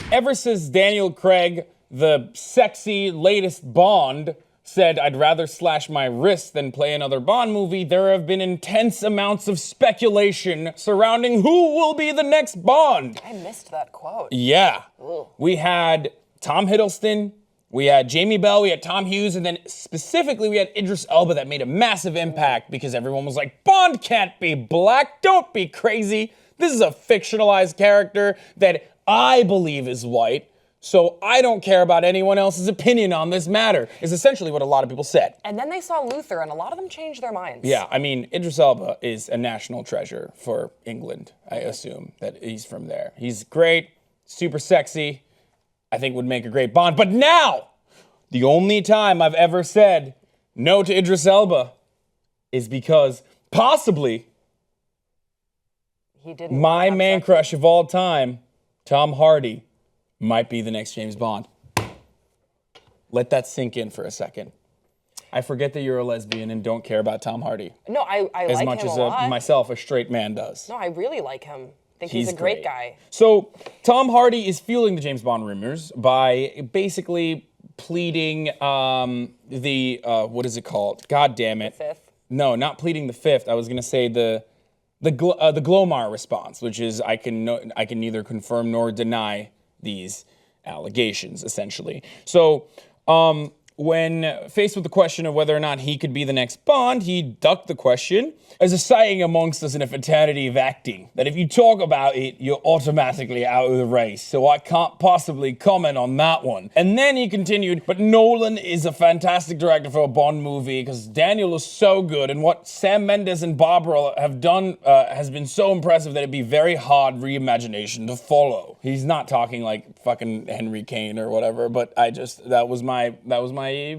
Ever since Daniel Craig, the sexy latest Bond, said, "I'd rather slash my wrist than play another Bond movie," there have been intense amounts of speculation surrounding who will be the next Bond. I missed that quote. Yeah. Ugh. We had Tom Hiddleston, we had Jamie Bell, we had Tom Hughes, and then specifically we had Idris Elba that made a massive impact because everyone was like, Bond can't be black, don't be crazy. This is a fictionalized character that I believe is white. So I don't care about anyone else's opinion on this matter, is essentially what a lot of people said. And then they saw Luther, and a lot of them changed their minds. Yeah, I mean, Idris Elba is a national treasure for England, I assume, that he's from there. He's great, super sexy, I think would make a great Bond. But now, the only time I've ever said no to Idris Elba is because possibly my man crush of all time, Tom Hardy, might be the next James Bond. Let that sink in for a second. I forget that you're a lesbian and don't care about Tom Hardy. No, I like him a lot. As much as myself, a straight man, does. No, I really like him. I think he's a great guy. So Tom Hardy is fueling the James Bond rumors by basically pleading what is it called? God damn it. The fifth? No, not pleading the fifth. I was gonna say the Glomar response, which is I can neither confirm nor deny these allegations, essentially. So, when faced with the question of whether or not he could be the next Bond, he ducked the question. There's a saying amongst us in a fraternity of acting that if you talk about it, you're automatically out of the race, so I can't possibly comment on that one. And then he continued, but Nolan is a fantastic director for a Bond movie because Daniel is so good, and what Sam Mendes and Barbara have done has been so impressive that it'd be very hard reimagination to follow. He's not talking like fucking Henry Kane or whatever, but that was my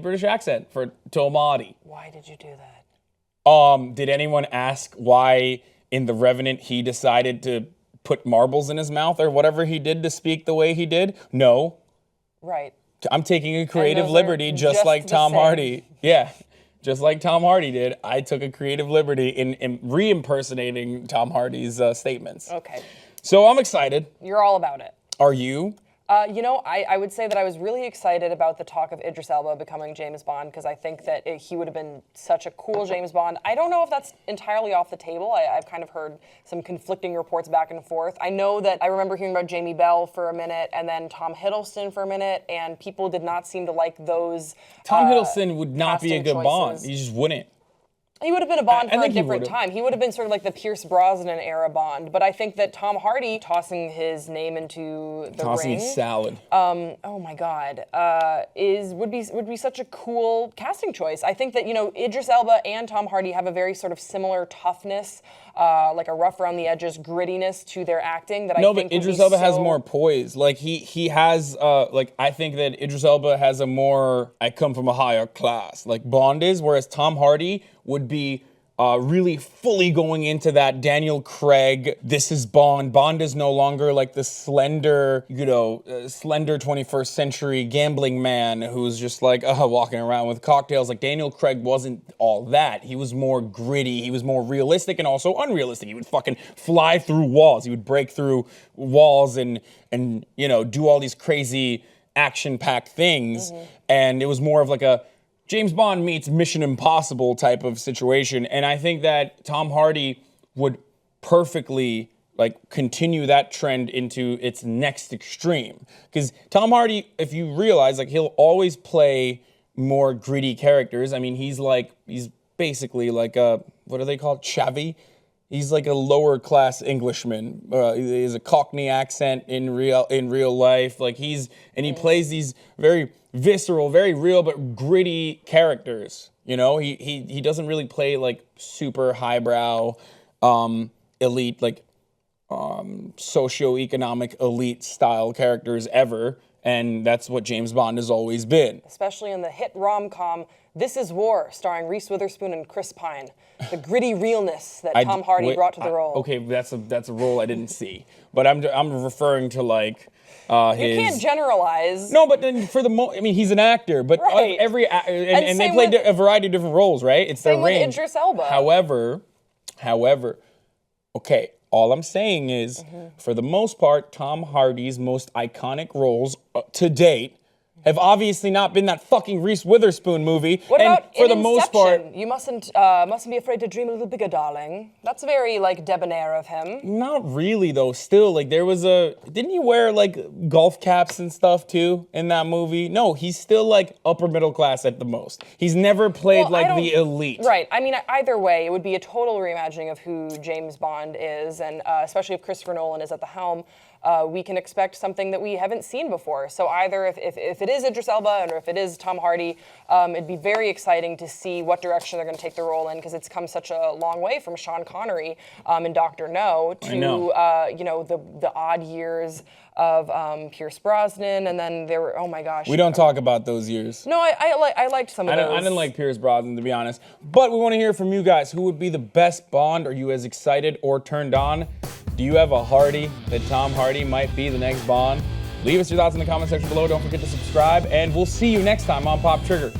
British accent for Tom Hardy. Why did you do that? Did anyone ask why in The Revenant he decided to put marbles in his mouth or whatever he did to speak the way he did? No. Right. I'm taking a creative liberty just like Tom Hardy. Yeah. Just like Tom Hardy did, I took a creative liberty in re-impersonating Tom Hardy's statements. Okay. So I'm excited. You're all about it. Are you? I would say that I was really excited about the talk of Idris Elba becoming James Bond because I think that he would have been such a cool James Bond. I don't know if that's entirely off the table. I've kind of heard some conflicting reports back and forth. I know that I remember hearing about Jamie Bell for a minute and then Tom Hiddleston for a minute, and people did not seem to like those. Tom Hiddleston would not be a good Bond. He just wouldn't. He would have been a Bond for a different time. He would have been sort of like the Pierce Brosnan era Bond. But I think that Tom Hardy tossing his name into the ring, salad. Oh my God, would be such a cool casting choice. I think that Idris Elba and Tom Hardy have a very sort of similar toughness, like a rough around the edges grittiness to their acting. That I think but Idris Elba has more poise. Like he has I think that Idris Elba has a more I come from a higher class like Bond is, whereas Tom Hardy would be really fully going into that Daniel Craig, this is Bond. Bond is no longer like the slender 21st century gambling man who's just like walking around with cocktails. Like Daniel Craig wasn't all that. He was more gritty. He was more realistic and also unrealistic. He would fucking fly through walls. He would break through walls and do all these crazy action-packed things. Mm-hmm. And it was more of like a James Bond meets Mission Impossible type of situation. And I think that Tom Hardy would perfectly continue that trend into its next extreme. Because Tom Hardy, if you realize, he'll always play more gritty characters. I mean, he's basically like a, what are they called? Chavvy? He's like a lower class Englishman. He has a Cockney accent in real life. He plays these very visceral, very real, but gritty characters. He doesn't really play super highbrow, elite, socioeconomic elite style characters ever. And that's what James Bond has always been. Especially in the hit rom-com This Is War, starring Reese Witherspoon and Chris Pine. The gritty realness that Tom Hardy brought to the role. Okay, that's a role I didn't see. But I'm referring to his... You can't generalize. No, but then he's an actor. But right. And they play a variety of different roles, right? It's their range. Same with Idris Elba. However, okay, All I'm saying is, for the most part, Tom Hardy's most iconic roles to date have obviously not been that fucking Reese Witherspoon movie. What and about for in the most part, Inception? You mustn't be afraid to dream a little bigger, darling. That's very like debonair of him. not really though. Still, like there was didn't he wear like golf caps and stuff too in that movie? No, he's still like upper middle class at the most. He's never played Well, I like the don't- elite. Right. I mean, either way, it would be a total reimagining of who James Bond is, and especially if Christopher Nolan is at the helm, we can expect something that we haven't seen before. So either if it is Idris Elba or if it is Tom Hardy, it'd be very exciting to see what direction they're going to take the role in, because it's come such a long way from Sean Connery in Dr. No to the odd years of Pierce Brosnan, and then there were, oh my gosh. We don't talk about those years. No, I liked some of those. I didn't like Pierce Brosnan, to be honest. But we want to hear from you guys. Who would be the best Bond? Are you as excited or turned on? Do you have a Hardy that Tom Hardy might be the next Bond? Leave us your thoughts in the comment section below. Don't forget to subscribe, and we'll see you next time on Pop Trigger.